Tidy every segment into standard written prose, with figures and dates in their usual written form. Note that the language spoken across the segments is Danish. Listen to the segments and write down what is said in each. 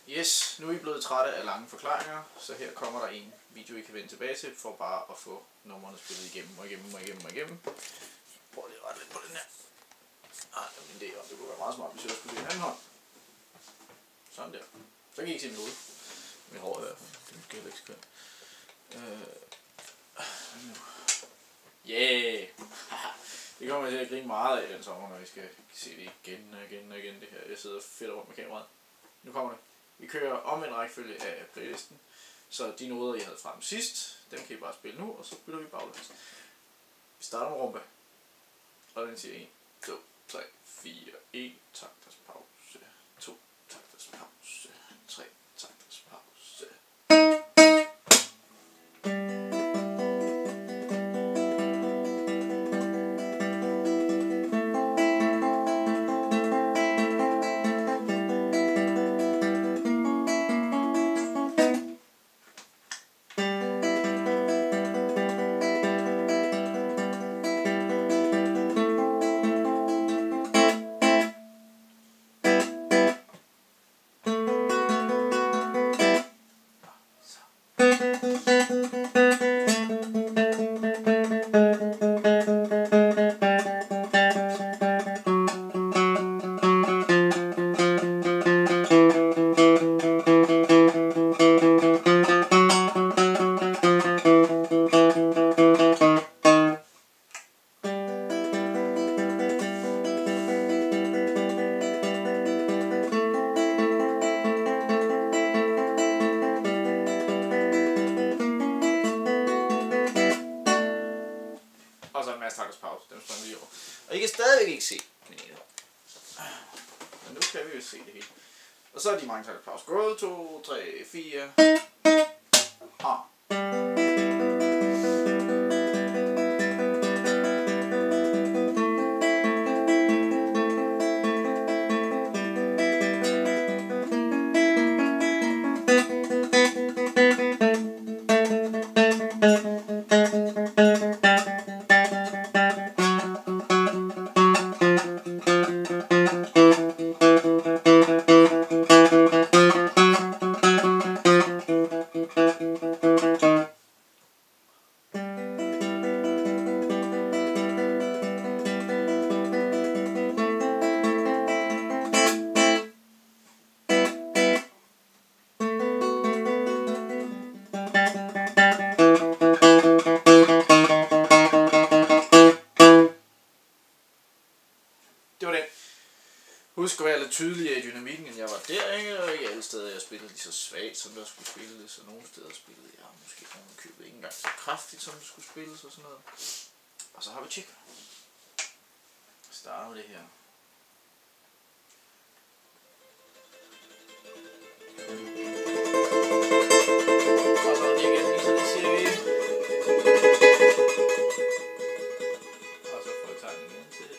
Yes, nu er I blevet trætte af lange forklaringer, så her kommer der en video, I kan vende tilbage til, for bare at få numrene spillet igennem og igennem. Prøv lige at rette lidt på den her. Det er min idé om, det kunne være meget smart, hvis jeg skulle i en anden hånd. Sådan der. Så kan I ikke se min hoved. Mit hår i hvert fald. Det er måske heller ikke skønt. Yeah! Det kommer jeg til at grine meget af den sommer, når vi skal se det igen og igen det her. Jeg sidder fedt rundt med kameraet. Nu kommer det. Vi kører om en rækkefølge af playlisten, så de noder, jeg havde frem sidst, dem kan I bare spille nu, og så spiller vi baglæns. Vi starter med rumba, og den siger 1, 2, 3, 4, 1, takters pause, 2, takters pause, 3, takters pause. Og så en masse takkers pause, dem springer vi over. Og I kan stadigvæk ikke se min ene hånd. Men nu kan vi jo se det hele. Og så er de mange takkers pause gået. 2, 3, 4. Det var det. Husk at være lidt tydeligere i dynamikken, end jeg var der, ikke? Og ikke alle steder jeg spillede lige så svagt, som der skulle spilles, og nogle steder spillede jeg måske købet ikke engang så kraftigt, som det skulle spilles og sådan noget. Og så har vi tjek. Starter med det her. Og så er det igen, lige så det siger vi. Og så får vi tegnet igen til det.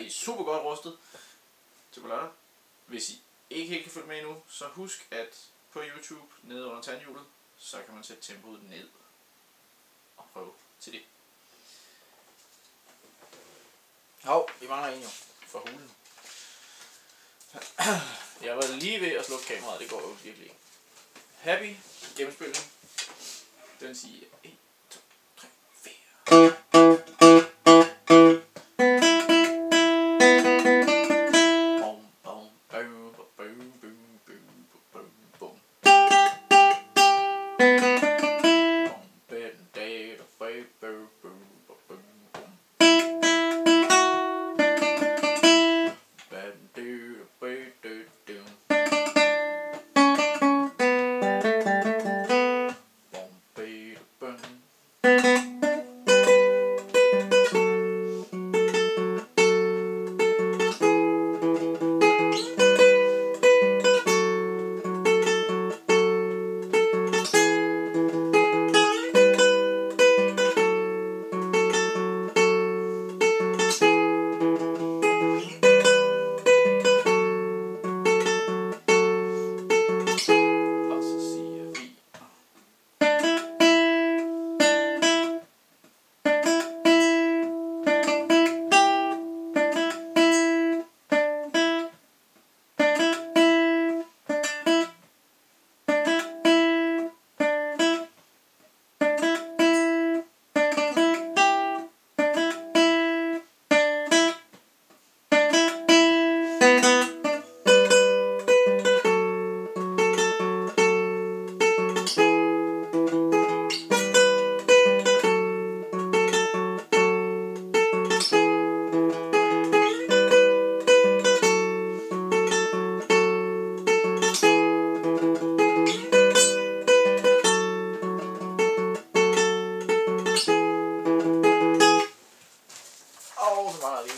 I super godt rustet til på lørdag. Hvis I ikke helt kan følge med endnu, så husk at på YouTube, nede under tandhjulet, så kan man sætte tempoet ned og prøve til det. Hov, vi mangler en jo, for hulen. Jeg var lige ved at slukke kameraet, det går jo virkelig ikke. Happy gennemspilning. Den siger 1, 2, 3, 4.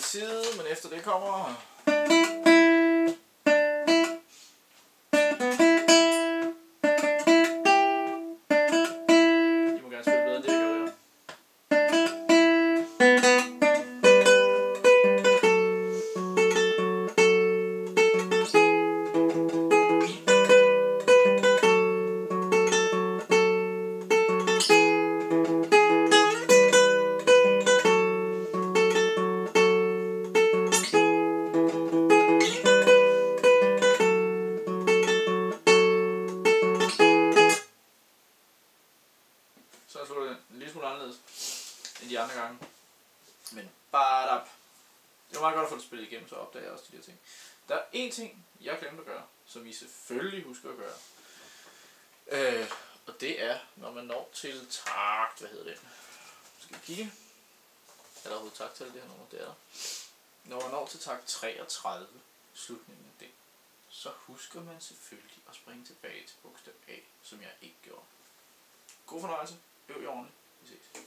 Side, men efter det kommer I må gerne spille bedre end det, jeg gjorde her. Så jeg slår det en lille smule anderledes end de andre gange. Men bare op. Det var meget godt at få det spillet igennem, så opdager jeg også de der ting. Der er en ting, jeg glemte at gøre, som I selvfølgelig husker at gøre. Og det er, når man når til takt, hvad hedder det? Skal vi kigge? Er der overhovedet takttal i det her nummer? Det er der. Når man når til takt 33, slutningen af det, så husker man selvfølgelig at springe tilbage til bogstav A, som jeg ikke gjorde. God fornøjelse. Øv i ordentligt. Vi ses.